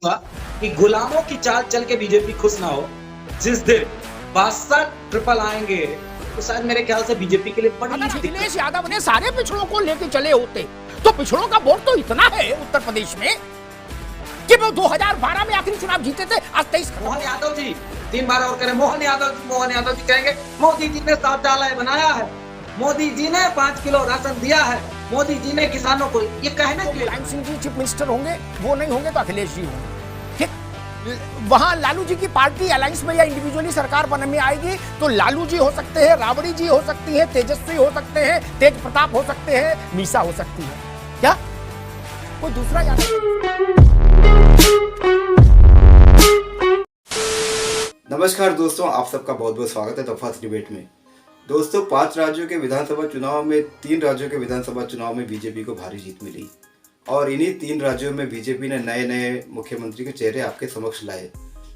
कि गुलामों की चाल चल के बीजेपी खुश ना हो। जिस दिन 62 ट्रिपल आएंगे तो शायद मेरे ख्याल से बीजेपी के लिए बड़ी अगर अखिलेश यादव ने सारे पिछड़ों को लेके चले होते तो पिछड़ों का वोट तो इतना है उत्तर प्रदेश में कि वो 2012 में आखिरी चुनाव जीते थे। आज 23 मोहन यादव जी 3 बार और करें। मोहन यादव जी कहेंगे मोदी जी ने शौचालय बनाया है, मोदी जी ने 5 किलो राशन दिया है, मोदी जी ने किसानों को, ये कहने के लिए मुलायम सिंह जी चीफ मिनिस्टर होंगे, वो नहीं होंगे तो अखिलेश जी होंगे। वहां लालू जी की पार्टी अलायंस में या इंडिविजुअली सरकार बनने में आएगी तो लालू जी हो सकते हैं, राबड़ी जी हो सकती है, तेजस्वी हो सकते हैं, तेज प्रताप हो सकते हैं, मीसा हो सकती है, क्या कोई दूसरा नमस्कार दोस्तों, आप सबका बहुत बहुत स्वागत है तफात डिबेट में। दोस्तों, 5 राज्यों के विधानसभा चुनाव में 3 राज्यों के विधानसभा चुनाव में बीजेपी को भारी जीत मिली और इन्हीं 3 राज्यों में बीजेपी ने नए नए मुख्यमंत्री के चेहरे आपके समक्ष लाए।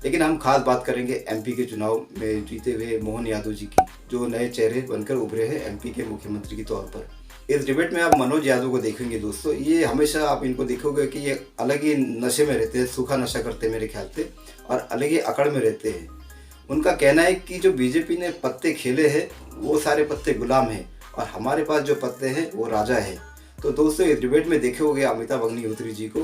लेकिन हम खास बात करेंगे एमपी के चुनाव में जीते हुए मोहन यादव जी की, जो नए चेहरे बनकर उभरे हैं एमपी के मुख्यमंत्री के तौर पर। इस डिबेट में आप मनोज यादव को देखेंगे दोस्तों। ये हमेशा आप इनको देखोगे कि ये अलग ही नशे में रहते हैं, सूखा नशा करते हैं मेरे ख्याल से, और अलग ही अकड़ में रहते हैं। उनका कहना है कि जो बीजेपी ने पत्ते खेले हैं वो सारे पत्ते गुलाम हैं और हमारे पास जो पत्ते हैं वो राजा है। तो दोस्तों, इस डिबेट में देखे होंगे अमिताभ अग्निहोत्री जी को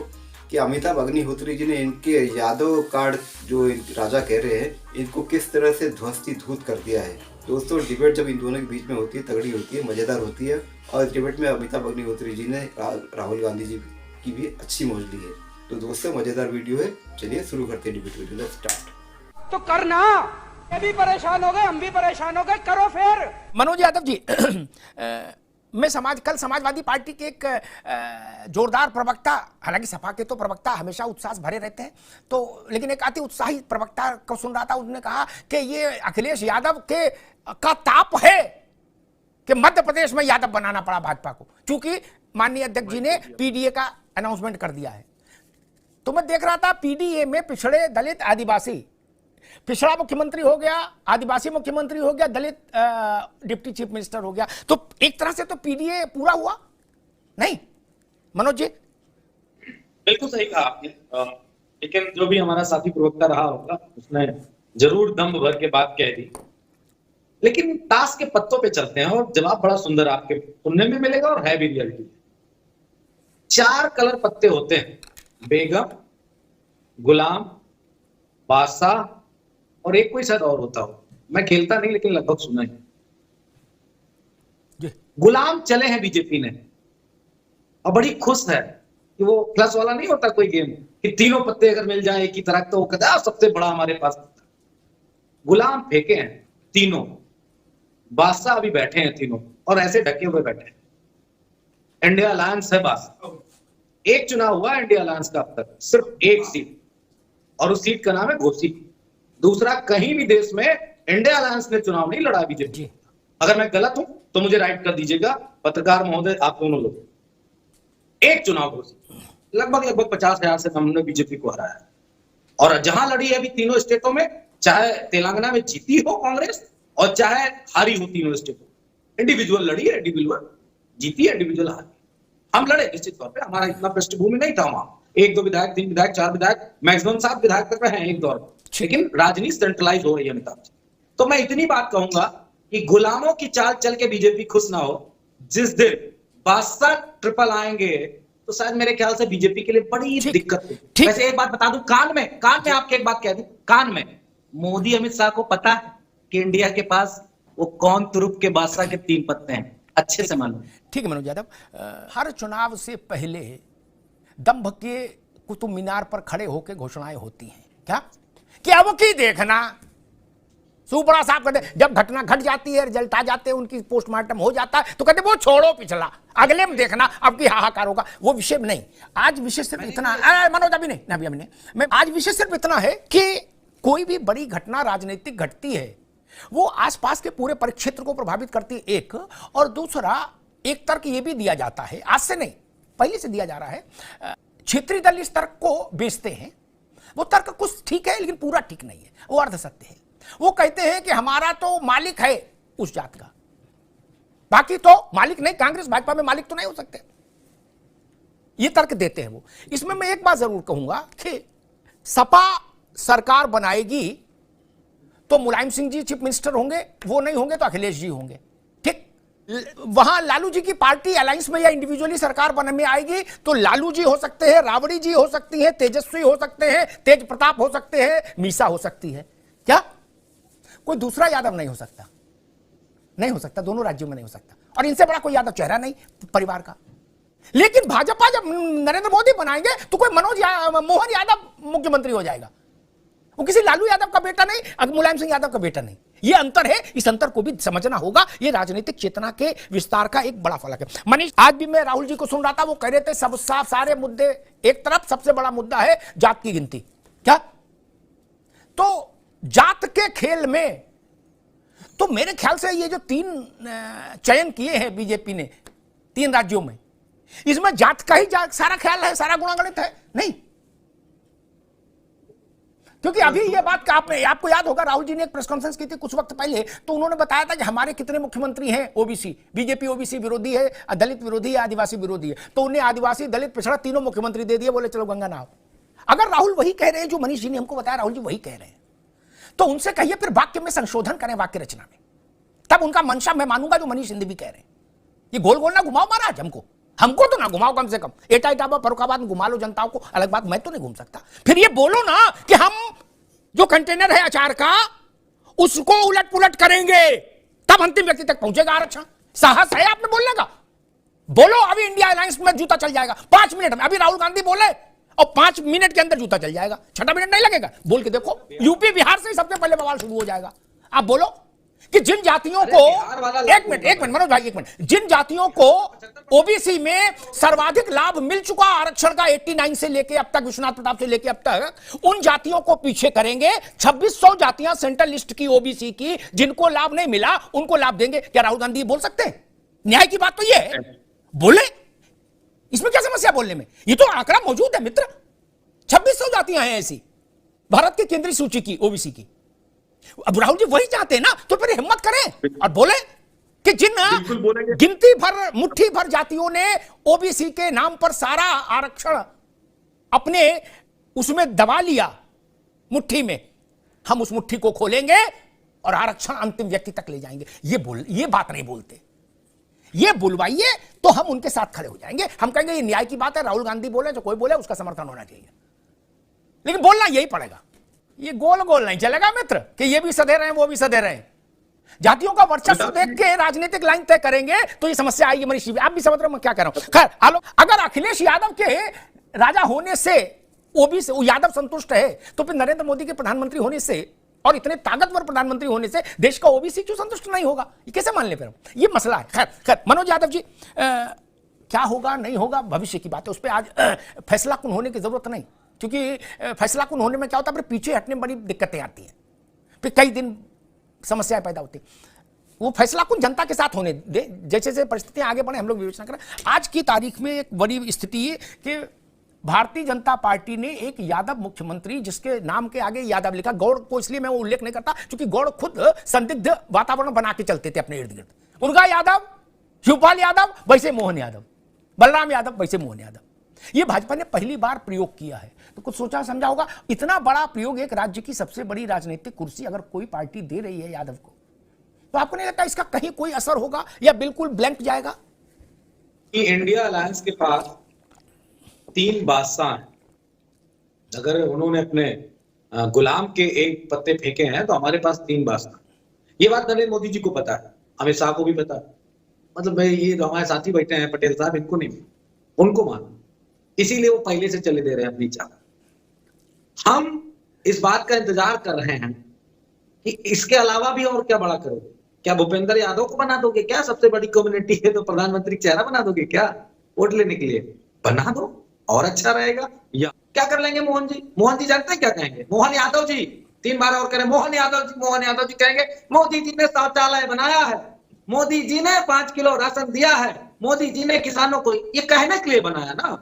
कि अमिताभ अग्निहोत्री जी ने इनके यादव कार्ड जो राजा कह रहे हैं इनको किस तरह से ध्वस्तीभूत कर दिया है। दोस्तों, डिबेट जब इन दोनों के बीच में होती है तगड़ी होती है, मज़ेदार होती है। और इस डिबेट में अमिताभ अग्निहोत्री जी ने राहुल गांधी जी की भी अच्छी मौज ली है। तो दोस्तों, मज़ेदार वीडियो है, चलिए शुरू करते हैं डिबेट वीडियो। Let's start. तो करना, ये भी परेशान हो गए, हम भी परेशान हो गए, करो फिर। मनोज यादव जी मैं कल समाजवादी पार्टी के एक जोरदार प्रवक्ता, हालांकि सपा के तो प्रवक्ता हमेशा उत्साह भरे रहते हैं, तो लेकिन एक अति उत्साही प्रवक्ता को सुन रहा था, उन्होंने कहा कि ये अखिलेश यादव का ताप है कि मध्य प्रदेश में यादव बनाना पड़ा भाजपा को, क्योंकि माननीय अध्यक्ष जी ने पीडीए का अनाउंसमेंट कर दिया है। तो मैं देख रहा था पीडीए में पिछड़े, दलित, आदिवासी, पिछड़ा मुख्यमंत्री हो गया, आदिवासी मुख्यमंत्री हो गया, दलित डिप्टी चीफ मिनिस्टर हो गया। तो एक तरह से तो पीडीए पूरा हुआ नहीं मनोज जी? बिल्कुल सही कहा आपने। लेकिन जो भी हमारा साथी प्रवक्ता रहा होगा उसने जरूर दम भर के बात कह दी। लेकिन ताश के पत्तों पे चलते हैं और जवाब बड़ा सुंदर आपके सुनने में मिलेगा और है भी रियलिटी। 4 कलर पत्ते होते हैं, बेगम, गुलाम, बादशाह और एक कोई शायद और होता हो, मैं खेलता नहीं लेकिन लगभग सुना ही। गुलाम चले हैं बीजेपी ने और बड़ी खुश है कि वो प्लस वाला नहीं होता कोई गेम कि तीनों पत्ते अगर मिल जाए एक ही तरह, तो वो कहता है सबसे बड़ा हमारे पास। गुलाम फेंके हैं तीनों, बादशाह अभी बैठे हैं तीनों और ऐसे ढके हुए बैठे हैं। इंडिया अलायंस है बादशाह। एक चुनाव हुआ इंडिया अलायंस का अब तक, सिर्फ एक सीट, और उस सीट का नाम है घोसी। दूसरा कहीं भी देश में इंडिया अलायंस ने चुनाव नहीं लड़ा बीजेपी। अगर मैं गलत हूं तो मुझे राइट कर दीजिएगा, पत्रकार महोदय, आप दोनों लोग। एक चुनाव घोसी, लगभग 50,000 से हमने बीजेपी को हराया। और जहां लड़ी है अभी तीनों स्टेटों में, चाहे तेलंगाना में जीती हो कांग्रेस और चाहे हारी हो तीनों स्टेटों, इंडिविजुअल लड़ी है, इंडिविजुअल जीती है, इंडिविजुअल हारी। हम लड़े निश्चित तौर पर, हमारा इतना पृष्ठभूमि नहीं था वहां। 1-2 विधायक, 3 विधायक, 4 विधायक, मैक्सिमम 7 विधायक तक रहे हैं एक दौर में। लेकिन राजनीति सेंट्रलाइज हो रही है अमिताभ जी। तो मैं इतनी बात कहूंगा कि गुलामों की चाल चल के बीजेपी खुश ना हो। जिस दिन 62 ट्रिपल आएंगे तो शायद मेरे ख्याल से बीजेपी के लिए बड़ी दिक्कत है। वैसे एक बात बता दूं, कान में आपके एक बात कह दूं, कान में मोदी अमित शाह को पता है कि इंडिया के पास वो कौन तुरुप के बादशाह के 3 पत्ते हैं, अच्छे से मालूम। ठीक है मनोज यादव, हर चुनाव से पहले दंभ के कुतुब मीनार पर खड़े होकर घोषणाएं होती हैं, क्या कि अब की देखना, सुपड़ा साहब कहते जब घटना घट जाती है, रिजल्ट आ जाते हैं, उनकी पोस्टमार्टम हो जाता है, तो कहते वो छोड़ो पिछला, अगले में देखना अब की हाहाकार होगा। वो विषय नहीं, आज विषय सिर्फ इतना, मनोज अभी नहीं, मैं आज विषय सिर्फ इतना है कि कोई भी बड़ी घटना राजनीतिक घटती है वो आसपास के पूरे परिक्षेत्र को प्रभावित करती है, एक। और दूसरा, एक तर्क ये भी दिया जाता है, आज से नहीं पहले से दिया जा रहा है, क्षेत्रीय दल इस तर्क को बेचते हैं। वो तर्क कुछ ठीक है लेकिन पूरा ठीक नहीं है, वो अर्ध सत्य है। वो कहते हैं कि हमारा तो मालिक है उस जात का, बाकी तो मालिक नहीं, कांग्रेस भाजपा में मालिक तो नहीं हो सकते, ये तर्क देते हैं वो। इसमें मैं एक बात जरूर कहूंगा कि सपा सरकार बनाएगी तो मुलायम सिंह जी चीफ मिनिस्टर होंगे, वो नहीं होंगे तो अखिलेश जी होंगे, ठीक। वहां लालू जी की पार्टी अलायंस में या इंडिविजुअली सरकार बनने में आएगी तो लालू जी हो सकते हैं, राबड़ी जी हो सकती हैं, तेजस्वी हो सकते हैं, तेज प्रताप हो सकते हैं, मीसा हो सकती है। क्या कोई दूसरा यादव नहीं हो सकता? नहीं हो सकता, दोनों राज्यों में नहीं हो सकता। और इनसे बड़ा कोई यादव चेहरा नहीं परिवार का। लेकिन भाजपा जब नरेंद्र मोदी बनाएंगे तो कोई मोहन यादव मुख्यमंत्री हो जाएगा। वो किसी लालू यादव का बेटा नहीं, मुलायम सिंह यादव का बेटा नहीं। ये अंतर है, इस अंतर को भी समझना होगा। ये राजनीतिक चेतना के विस्तार का एक बड़ा फलक है। मनीष, आज भी मैं राहुल जी को सुन रहा था, वो कह रहे थे सब सारे मुद्दे एक तरफ, सबसे बड़ा मुद्दा है जात की गिनती। क्या? तो जात के खेल में तो मेरे ख्याल से ये जो 3 चयन किए हैं बीजेपी ने 3 राज्यों में, इसमें जात का ही सारा ख्याल है, सारा गुणागणित है नहीं। क्योंकि अभी ये बात आपको याद होगा, राहुल जी ने एक प्रेस कॉन्फ्रेंस की थी कुछ वक्त पहले, तो उन्होंने बताया था कि हमारे कितने मुख्यमंत्री हैं ओबीसी, बीजेपी ओबीसी विरोधी है, दलित विरोधी है, आदिवासी विरोधी है, तो उन्हें आदिवासी, दलित, पिछड़ा तीनों मुख्यमंत्री दे दिए, बोले चलो गंगा नहाओ। अगर राहुल वही कह रहे हैं जो मनीष जी ने हमको बताया, राहुल जी वही कह रहे हैं, तो उनसे कहिए फिर वाक्य में संशोधन करें, वाक्य रचना में, तब उनका मंशा मैं मानूंगा जो मनीष सिंधवी कह रहे हैं। ये गोल गोल ना घुमाओ महाराज, हमको तो ना घुमाओ, कम से कम एटा इटाबा फरुखाबाद घुमा लो जनताओं को, अलग बात, मैं तो नहीं घूम सकता। फिर ये बोलो ना कि हम जो कंटेनर है अचार का उसको उलट पुलट करेंगे, तब अंतिम व्यक्ति तक पहुंचेगा आरक्षण। साहस है आपने बोलने का? बोलो अभी इंडिया अलायंस में जूता चल जाएगा 5 मिनट में। अभी राहुल गांधी बोले और 5 मिनट के अंदर जूता चल जाएगा, 6 मिनट नहीं लगेगा। बोल के देखो, यूपी बिहार से सबसे पहले बवाल शुरू हो जाएगा। आप बोलो कि जिन जातियों को, एक मिनट मनोज भाई, एक मिनट, जिन जातियों को ओबीसी में सर्वाधिक लाभ मिल चुका आरक्षण का 89 से लेके अब तक, विश्वनाथ प्रताप से लेके अब तक, उन जातियों को पीछे करेंगे। 2600 जातियां सेंट्रल लिस्ट की ओबीसी की, जिनको लाभ नहीं मिला उनको लाभ देंगे। क्या राहुल गांधी बोल सकते हैं? न्याय की बात तो यह है, बोले, इसमें क्या समस्या बोलने में? ये तो आंकड़ा मौजूद है मित्र, 2600 जातियां हैं ऐसी भारत की केंद्रीय सूची की ओबीसी की। अब राहुल जी वही चाहते हैं ना, तो फिर हिम्मत करें और बोले कि जिन गिनती भर, मुट्ठी भर जातियों ने ओबीसी के नाम पर सारा आरक्षण अपने उसमें दबा लिया मुट्ठी में, हम उस मुट्ठी को खोलेंगे और आरक्षण अंतिम व्यक्ति तक ले जाएंगे। ये बात नहीं बोलते, ये बुलवाइए तो हम उनके साथ खड़े हो जाएंगे। हम कहेंगे ये न्याय की बात है, राहुल गांधी बोले तो कोई बोले उसका समर्थन होना चाहिए, लेकिन बोलना यही पड़ेगा। ये गोल गोल नहीं चलेगा मित्र कि ये भी सधे रहे हैं वो भी सधे रहे हैं। जातियों का वर्चस्व देख के राजनीतिक लाइन तय करेंगे तो ये समस्या आएगी। मनीष जी आप भी समझ रहे हो मैं क्या कह रहा हूं। खैर आलो, अगर अखिलेश यादव के राजा होने से ओबीसी यादव संतुष्ट है तो फिर नरेंद्र मोदी के प्रधानमंत्री होने से और इतने ताकतवर प्रधानमंत्री होने से देश का ओबीसी क्यों संतुष्ट नहीं होगा? ये कैसे मान ले फिर? ये मसला है। खैर मनोज यादव जी, क्या होगा नहीं होगा भविष्य की बात है, उस पर आज फैसला कुन होने की जरूरत नहीं, क्योंकि फैसला कुन होने में क्या होता है, फिर पीछे हटने में बड़ी दिक्कतें आती हैं, फिर कई दिन समस्याएं पैदा होती। वो फैसला कुन जनता के साथ होने दे, जैसे जैसे परिस्थितियां आगे बढ़े हम लोग विवेचना करें। आज की तारीख में एक बड़ी स्थिति है कि भारतीय जनता पार्टी ने एक यादव मुख्यमंत्री, जिसके नाम के आगे यादव लिखा, गौड़ को इसलिए मैं वो उल्लेख नहीं करता क्योंकि गौड़ खुद संदिग्ध वातावरण बना के चलते थे अपने इर्द गिर्द। उनका यादव, शिवपाल यादव वैसे मोहन यादव, बलराम यादव वैसे मोहन यादव, ये भाजपा ने पहली बार प्रयोग किया है। तो कुछ सोचा समझा होगा, इतना बड़ा प्रयोग एक राज्य की सबसे बड़ी राजनीतिक कुर्सी अगर कोई पार्टी दे रही है यादव को, तो आपको नहीं लगता इसका कहीं कोई असर होगा या बिल्कुल ब्लैंक जाएगा? कि इंडिया अलायंस के पास 3 बादशाह हैं। अगर उन्होंने अपने गुलाम के एक पत्ते फेंके हैं तो हमारे पास 3 बादशाह। ये बात नरेंद्र मोदी जी को पता है, अमित शाह को भी पता है। मतलब भाई ये जो हमारे साथी बैठे हैं पटेल साहब, इनको नहीं, उनको मानो, इसीलिए वो पहले से चले दे रहे हैं अपनी चाल। हम इस बात का इंतजार कर रहे हैं कि इसके अलावा भी और क्या बड़ा करोगे? क्या भूपेंद्र यादव को बना दोगे? क्या सबसे बड़ी कम्युनिटी है तो प्रधानमंत्री चेहरा बना दोगे? क्या वोट लेने के लिए बना दो और अच्छा रहेगा। या क्या कर लेंगे मोहन जी? मोहन जी जानते हैं क्या कहेंगे? मोहन यादव जी 3 बार और करें, मोहन यादव जी कहेंगे मोदी जी ने शौचालय बनाया है, मोदी जी ने 5 किलो राशन दिया है, मोदी जी ने किसानों को, ये कहने के लिए बनाया ना।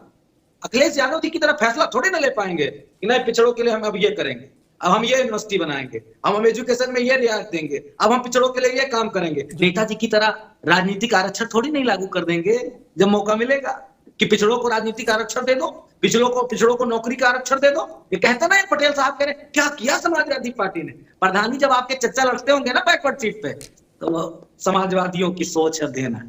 अखिलेश यादव जी की तरह फैसला थोड़ी ना ले पाएंगे कि नहीं पिछड़ों के लिए हम अब ये करेंगे, अब हम ये यूनिवर्सिटी बनाएंगे, अब हम एजुकेशन में ये रियायत देंगे, अब हम पिछड़ों के लिए ये काम करेंगे। नेताजी की तरह राजनीतिक आरक्षण थोड़ी नहीं लागू कर देंगे जब मौका मिलेगा। कि पिछड़ों को राजनीतिक आरक्षण दे दो, पिछड़ों को नौकरी का आरक्षण दे दो। ये कहते ना पटेल साहब कह रहे क्या किया समाजवादी पार्टी ने। प्रधान जी जब आपके चच्चा लड़ते होंगे ना बैकवर्ड सीट पे, तो समाजवादियों की सोच है देना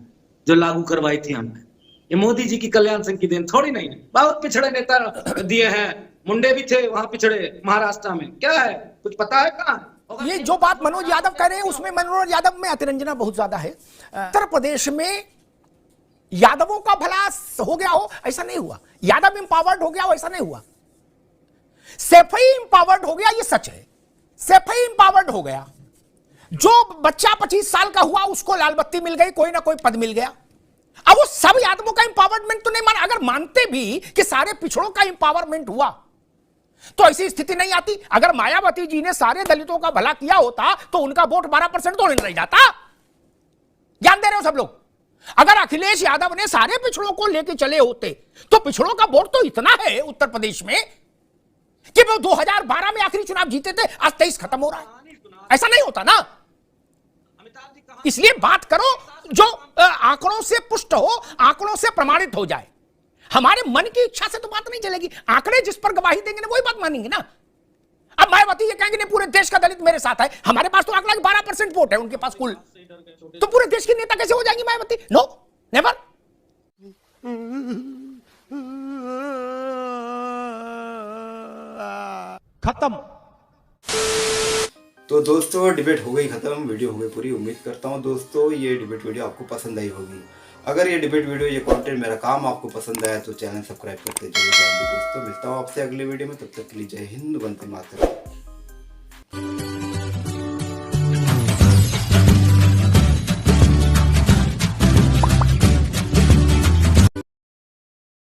जो लागू करवाई थी हमने। ये मोदी जी की कल्याण सिंह की देन थोड़ी नहीं है। बहुत पिछड़े नेता दिए हैं, मुंडे भी थे वहां पिछड़े महाराष्ट्र में, क्या है कुछ पता है कहाँ? ये जो बात मनोज यादव कह रहे हैं उसमें मनोज यादव में अतिरंजना बहुत ज्यादा है। उत्तर प्रदेश में यादवों का भला हो गया हो ऐसा नहीं हुआ, यादव इंपावर्ड हो गया हो ऐसा नहीं हुआ, सैफई इंपावर्ड हो गया, ये सच है। सैफई इंपावर्ड हो गया, जो बच्चा 25 साल का हुआ उसको लाल बत्ती मिल गई, कोई ना कोई पद मिल गया। अब वो सब यादवों का इंपावरमेंट तो नहीं मान, अगर मानते भी कि सारे पिछड़ों का इंपावरमेंट हुआ तो ऐसी स्थिति नहीं आती। अगर मायावती जी ने सारे दलितों का भला किया होता तो उनका वोट 12% तो नहीं रह जाता। ध्यान दे रहे हो सब लोग? अगर अखिलेश यादव ने सारे पिछड़ों को लेके चले होते तो पिछड़ों का वोट तो इतना है उत्तर प्रदेश में कि वो 2012 में आखिरी चुनाव जीते थे, आज 23 खत्म हो रहा है। ऐसा नहीं होता ना। इसलिए बात करो जो आंकड़ों से पुष्ट हो, आंकड़ों से प्रमाणित हो जाए। हमारे मन की इच्छा से तो बात नहीं चलेगी। आंकड़े जिस पर गवाही देंगे ना वही बात मानेंगे ना। अब मायावती ये कहेंगे नहीं पूरे देश का दलित मेरे साथ है, हमारे पास तो आंकड़ा 12% वोट है उनके पास कुल, तो पूरे देश की नेता कैसे हो जाएंगी मायावती? No, never. खत्म। तो दोस्तों डिबेट हो गई खत्म, वीडियो हो गई पूरी। उम्मीद करता हूँ दोस्तों ये डिबेट वीडियो आपको पसंद आई होगी। अगर ये डिबेट वीडियो, ये कंटेंट, मेरा काम आपको पसंद आया तो चैनल सब्सक्राइब करते जरूर जाएंगे दोस्तों। मिलता हूँ आपसे अगले वीडियो में, तब तक के लिए जय हिंद, वंदे मातरम।